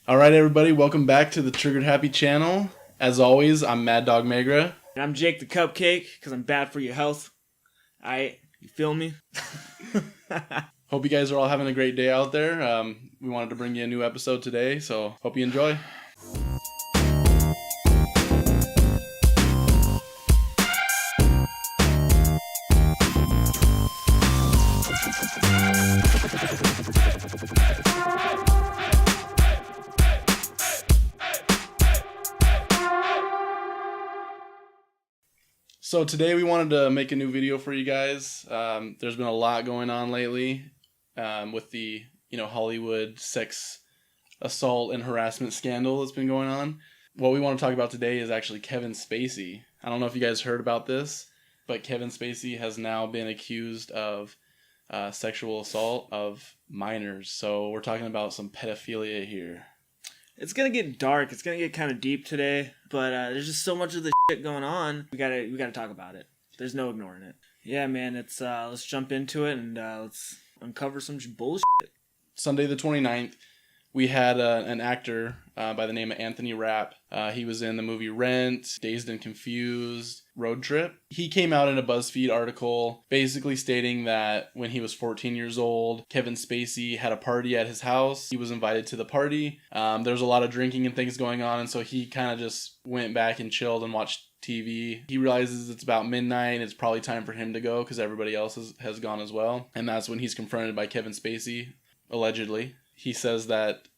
All right, everybody, welcome back to the Triggered Happy channel. As always, I'm Mad Dog Magra. And I'm Jake the Cupcake, because I'm bad for your health. You feel me? Hope you guys are all having a great day out there. We wanted to bring you a new episode today, so hope you enjoy. So today we wanted to make a new video for you guys. There's been a lot going on lately with the Hollywood sex assault and harassment scandal that's been going on. What we want to talk about today is actually Kevin Spacey. I don't know if you guys heard about this, but Kevin Spacey has now been accused of sexual assault of minors. So we're talking about some pedophilia here. It's gonna get dark. It's gonna get kind of deep today, but there's just so much of the shit going on. We gotta talk about it. There's no ignoring it. Yeah, man. It's let's jump into it and let's uncover some bullshit. Sunday the 29th, we had an actor by the name of Anthony Rapp. He was in the movie Rent, Dazed and Confused, Road Trip. He came out in a BuzzFeed article basically stating that when he was 14 years old, Kevin Spacey had a party at his house. He was invited to the party. There was a lot of drinking and things going on, and so he kind of just went back and chilled and watched TV. He realizes it's about midnight and it's probably time for him to go because everybody else has gone as well. And that's when he's confronted by Kevin Spacey, allegedly. He says that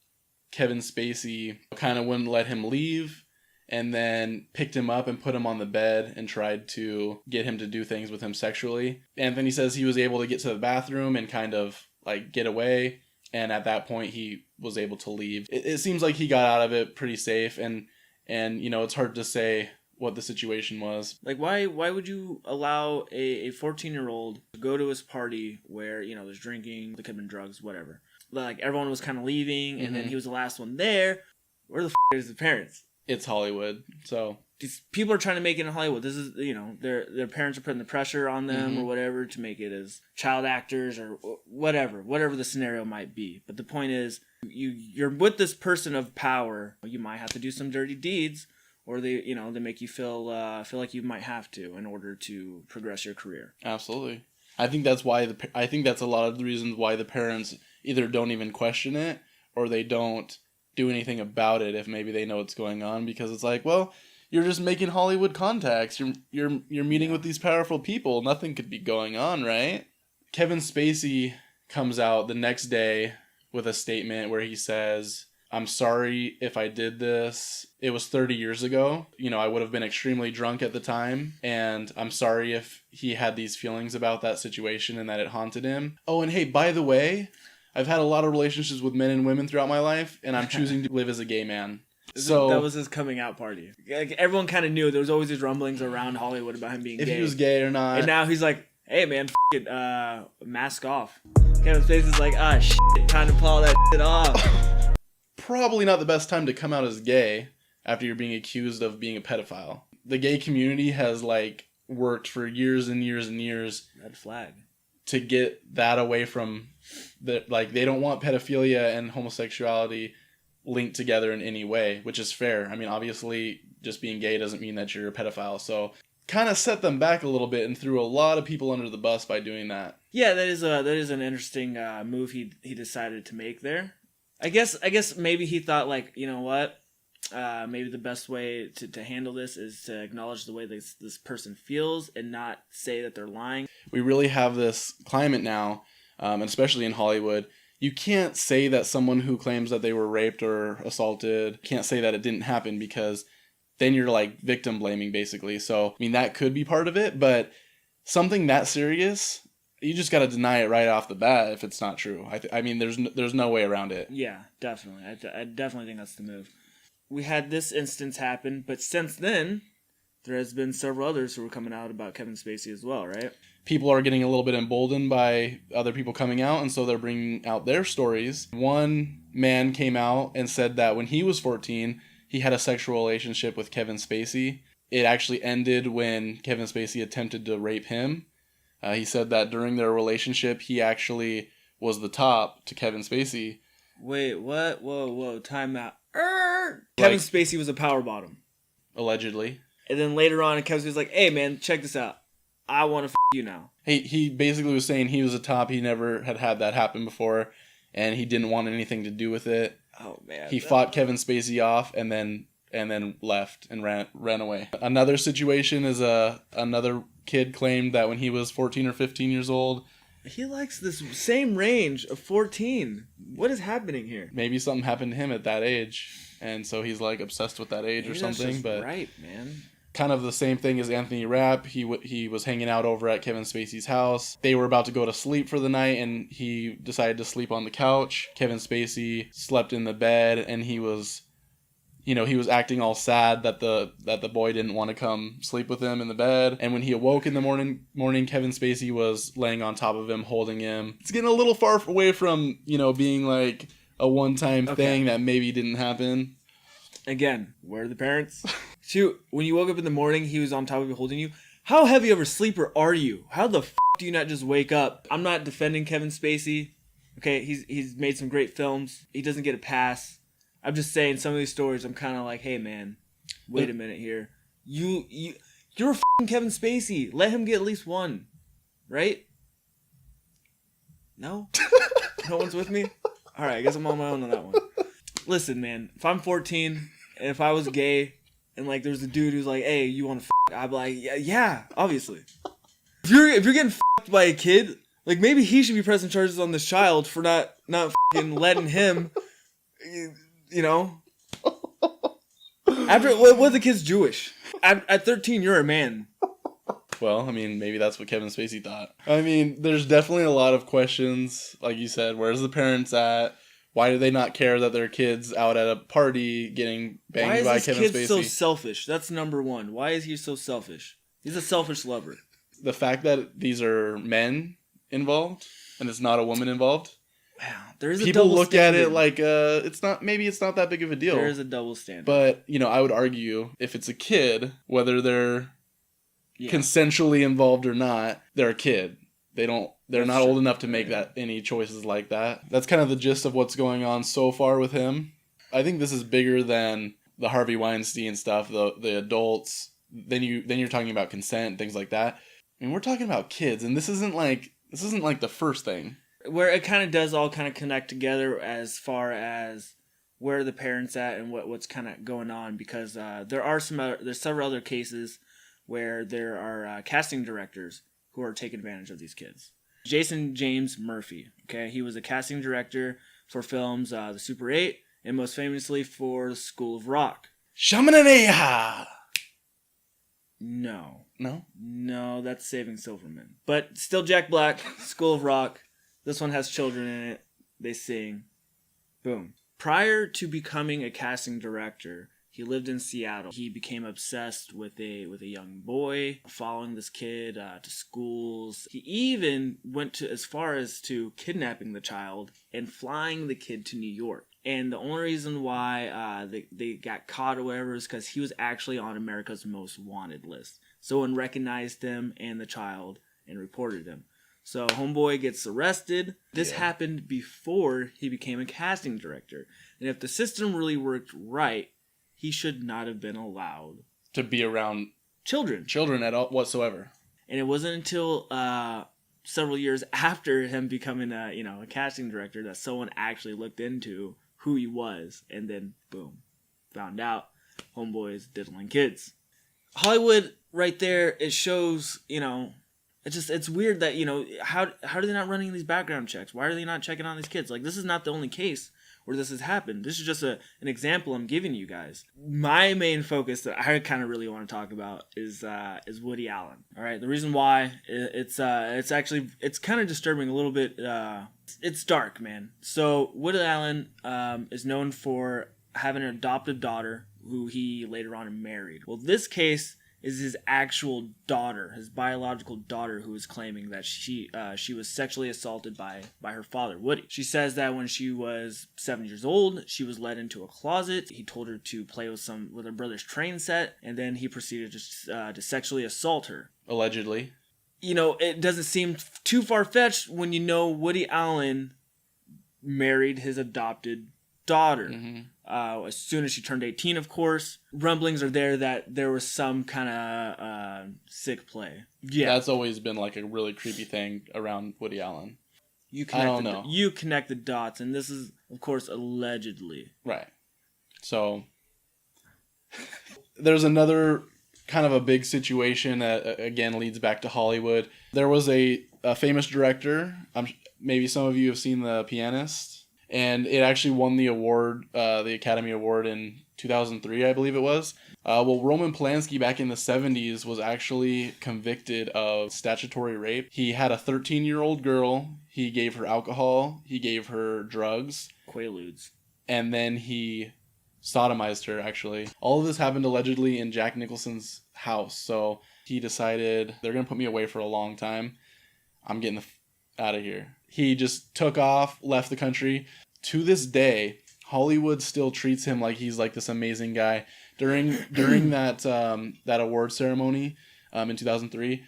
Kevin Spacey kind of wouldn't let him leave and then picked him up and put him on the bed and tried to get him to do things with him sexually. Anthony says he was able to get to the bathroom and kind of like get away. And at that point, he was able to leave. It seems like he got out of it pretty safe. And it's hard to say what the situation was. Like, why would you allow a 14-year-old to go to his party where, there's drinking, there could have been drugs, whatever. Like, everyone was kind of leaving, and then he was the last one there. Where the is the parents? It's Hollywood, so... These people are trying to make it in Hollywood. This is, their parents are putting the pressure on them or whatever to make it as child actors or whatever the scenario might be. But the point is, you're with this person of power. You might have to do some dirty deeds, or they make you feel like you might have to in order to progress your career. Absolutely. I think that's a lot of the reasons why the parents either don't even question it or they don't do anything about it if maybe they know what's going on, because it's like, well, you're just making Hollywood contacts. You're meeting with these powerful people. Nothing could be going on, right? Kevin Spacey comes out the next day with a statement where he says, "I'm sorry if I did this. It was 30 years ago. I would have been extremely drunk at the time. And I'm sorry if he had these feelings about that situation and that it haunted him. Oh, and hey, by the way, I've had a lot of relationships with men and women throughout my life, and I'm choosing to live as a gay man." So that was his coming out party. Like, everyone kind of knew. There was always these rumblings around Hollywood about him being gay. If he was gay or not. And now he's like, hey, man, mask off. Kevin Spacey's like, shit, time to pull all that shit off. Probably not the best time to come out as gay after you're being accused of being a pedophile. The gay community has, worked for years and years and years. Red flag. To get that away from... they don't want pedophilia and homosexuality linked together in any way, which is fair. I mean, obviously, just being gay doesn't mean that you're a pedophile. So, kind of set them back a little bit and threw a lot of people under the bus by doing that. Yeah, that is an interesting move he decided to make there. I guess maybe he thought, you know what? Maybe the best way to handle this is to acknowledge the way this person feels and not say that they're lying. We really have this climate now, and especially in Hollywood. You can't say that someone who claims that they were raped or assaulted can't say that it didn't happen, because then you're victim blaming basically. So, I mean, that could be part of it, but something that serious, you just got to deny it right off the bat if it's not true. I mean, there's no way around it. Yeah, definitely. I definitely think that's the move. We had this instance happen, but since then, there has been several others who were coming out about Kevin Spacey as well, right? People are getting a little bit emboldened by other people coming out, and so they're bringing out their stories. One man came out and said that when he was 14, he had a sexual relationship with Kevin Spacey. It actually ended when Kevin Spacey attempted to rape him. He said that during their relationship, he actually was the top to Kevin Spacey. Wait, what? Whoa, time out. Kevin Spacey was a power bottom. Allegedly. And then later on, Kevin Spacey was like, hey, man, check this out. I want to you now. He basically was saying he was a top. He never had that happen before, and he didn't want anything to do with it. Oh, man. He fought Kevin Spacey off and then left and ran away. Another situation is another kid claimed that when he was 14 or 15 years old, he likes this same range of 14. What is happening here? Maybe something happened to him at that age, and so he's like obsessed with that age. Maybe or something. That's just but right, man. Kind of the same thing as Anthony Rapp. He was hanging out over at Kevin Spacey's house. They were about to go to sleep for the night, and he decided to sleep on the couch. Kevin Spacey slept in the bed, and he was acting all sad that the boy didn't want to come sleep with him in the bed. And when he awoke in the morning, Kevin Spacey was laying on top of him, holding him. It's getting a little far away from, being like a one-time thing that maybe didn't happen. Again, where are the parents? Shoot, when you woke up in the morning, he was on top of you holding you. How heavy of a sleeper are you? How the do you not just wake up? I'm not defending Kevin Spacey. Okay, he's made some great films. He doesn't get a pass. I'm just saying some of these stories I'm kind of like, hey man, wait a minute here. You're f***ing Kevin Spacey. Let him get at least one. Right? No? No one's with me? Alright, I guess I'm on my own on that one. Listen, man, if I'm 14, and if I was gay, and like there's a dude who's like, hey, you want to f***? I'd be like, yeah, obviously. If you're getting f***ed by a kid, like maybe he should be pressing charges on this child for not f***ing letting him, After what the kid's Jewish. At 13, you're a man. Well, I mean, maybe that's what Kevin Spacey thought. I mean, there's definitely a lot of questions. Like you said, where's the parents at? Why do they not care that their kid's out at a party getting banged by Kevin Spacey? Why is this kid so selfish? That's number one. Why is he so selfish? He's a selfish lover. The fact that these are men involved and it's not a woman involved. Wow, there is a people double look standard. At it like it's not that big of a deal. There is a double standard. But, I would argue if it's a kid, whether they're consensually involved or not, they're a kid. They're not old enough to make any choices like that. That's kind of the gist of what's going on so far with him. I think this is bigger than the Harvey Weinstein stuff, the adults. Then you're talking about consent, things like that. I mean, we're talking about kids, and this isn't like the first thing. Where it kind of does all kind of connect together as far as where the parents at and what's kind of going on, because there's several other cases where there are casting directors who are taking advantage of these kids. Jason James Murphy, okay, he was a casting director for films The Super 8 and most famously for The School of Rock. Shamanania! No, that's Saving Silverman. But still Jack Black, School of Rock. This one has children in it. They sing. Boom. Prior to becoming a casting director, he lived in Seattle. He became obsessed with a young boy, following this kid to schools. He even went as far as to kidnapping the child and flying the kid to New York. And the only reason why they got caught or whatever is because he was actually on America's Most Wanted list. Someone recognized him and the child and reported him. So homeboy gets arrested. This happened before he became a casting director. And if the system really worked right, he should not have been allowed to be around children at all whatsoever. And it wasn't until several years after him becoming a casting director that someone actually looked into who he was, and then boom, found out homeboy's diddling kids. Hollywood right there, it shows, it's weird that, how are they not running these background checks? Why are they not checking on these kids? Like, this is not the only case where this has happened. This is just an example I'm giving you guys. My main focus that I kind of really want to talk about is Woody Allen. All right, the reason why it's kind of disturbing a little bit. It's dark, man. So Woody Allen is known for having an adopted daughter who he later on married. Well, this case is his actual daughter, his biological daughter, who is claiming that she was sexually assaulted by her father, Woody. She says that when she was 7 years old, she was led into a closet. He told her to play with her brother's train set, and then he proceeded to sexually assault her. Allegedly. It doesn't seem too far-fetched when Woody Allen married his adopted daughter. Mm-hmm. As soon as she turned 18, of course. Rumblings are there that there was some kind of sick play. Yeah. That's always been like a really creepy thing around Woody Allen. I don't know. You connect the dots, and this is, of course, allegedly. Right. So, there's another kind of a big situation that, again, leads back to Hollywood. There was a famous director. Maybe some of you have seen The Pianist. And it actually won the award, the Academy Award in 2003, I believe it was. Well, Roman Polanski back in the 70s was actually convicted of statutory rape. He had a 13-year-old girl. He gave her alcohol. He gave her drugs. Quaaludes. And then he sodomized her, actually. All of this happened allegedly in Jack Nicholson's house. So he decided, they're going to put me away for a long time. I'm getting out of here. He just took off, left the country. To this day, Hollywood still treats him like he's like this amazing guy. During that award ceremony in 2003,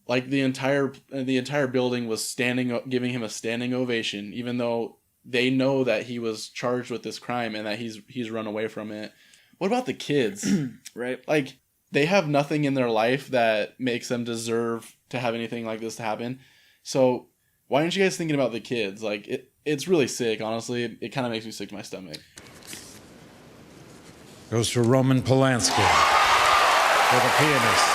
like the entire building was giving him a standing ovation, even though they know that he was charged with this crime and that he's run away from it. What about the kids? Right? Like, they have nothing in their life that makes them deserve to have anything like this to happen. So why aren't you guys thinking about the kids? Like, it's really sick, honestly. It kind of makes me sick to my stomach. Goes to Roman Polanski for The Pianist.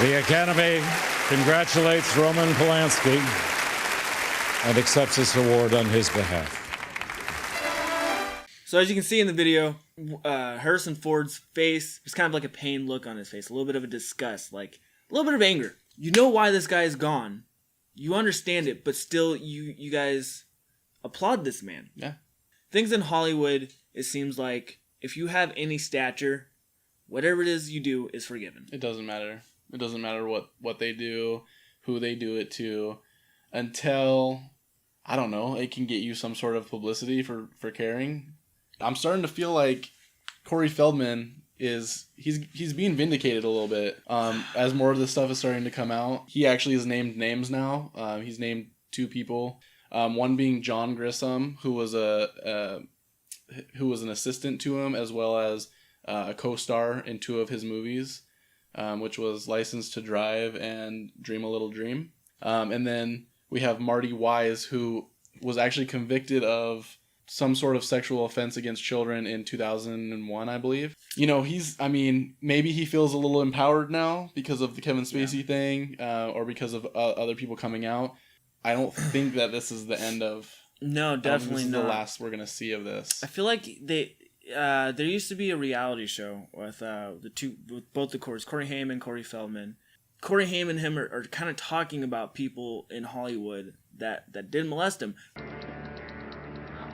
The Academy congratulates Roman Polanski and accepts this award on his behalf. So as you can see in the video, Harrison Ford's face, there's kind of like a pained look on his face, a little bit of a disgust, like a little bit of anger. You know why this guy is gone. You understand it, but still you guys applaud this man. Yeah. Things in Hollywood, it seems like if you have any stature, whatever it is you do is forgiven. It doesn't matter. It doesn't matter what they do, who they do it to, until, I don't know, it can get you some sort of publicity for caring. I'm starting to feel like Corey Feldman he's being vindicated a little bit as more of this stuff is starting to come out. He actually has named names now. He's named two people, one being John Grissom, who was an assistant to him, as well as a co-star in two of his movies. Which was License to Drive and Dream a Little Dream. And then we have Marty Wise, who was actually convicted of some sort of sexual offense against children in 2001, I believe. You know, maybe he feels a little empowered now because of the Kevin Spacey thing, or because of other people coming out. I don't think that this is the end of... No, definitely this is not. the last we're going to see of this. I feel like there used to be a reality show with with both the Corys, Corey Haim and Corey Feldman. Corey Haim and him are kind of talking about people in Hollywood that did molest him.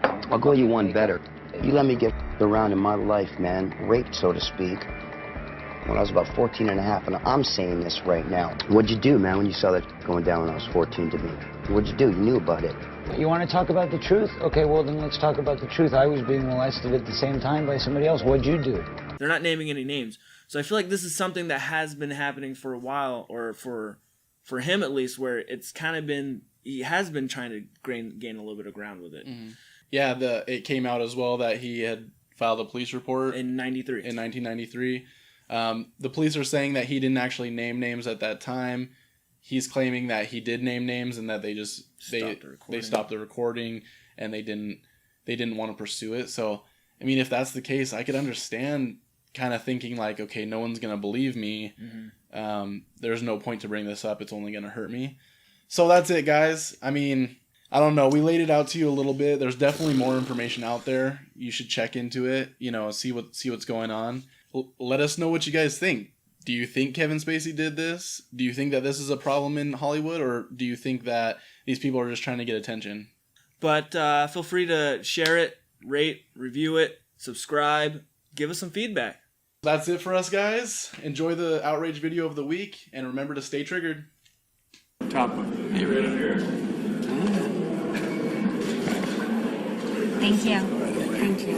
I'll go you one better. You let me get around in my life, man, raped, so to speak, when I was about 14 and a half, and I'm saying this right now. What'd you do, man, when you saw that going down when I was 14 to me? What'd you do? You knew about it. You want to talk about the truth? Okay, well, then let's talk about the truth. I was being molested at the same time by somebody else. What'd you do? They're not naming any names. So I feel like this is something that has been happening for a while, or for him at least, where it's kind of been, he has been trying to gain a little bit of ground with it. Mm-hmm. Yeah, it came out as well that he had filed a police report in 1993. The police are saying that he didn't actually name names at that time. He's claiming that he did name names and that they stopped the recording and they didn't want to pursue it. So, I mean, if that's the case, I could understand kind of thinking like, okay, no one's going to believe me. Mm-hmm. There's no point to bring this up. It's only going to hurt me. So that's it, guys. I mean, I don't know. We laid it out to you a little bit. There's definitely more information out there. You should check into it, see what's going on. Let us know what you guys think. Do you think Kevin Spacey did this? Do you think that this is a problem in Hollywood? Or do you think that these people are just trying to get attention? But feel free to share it, rate, review it, subscribe, give us some feedback. That's it for us, guys. Enjoy the outrage video of the week, and remember to stay triggered. Top one. You ready here? Thank you. Thank you.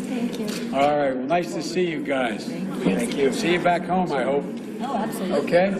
Thank you. All right. Well, nice to see you guys. Thank you. See you back home, I hope. Oh, absolutely. Okay?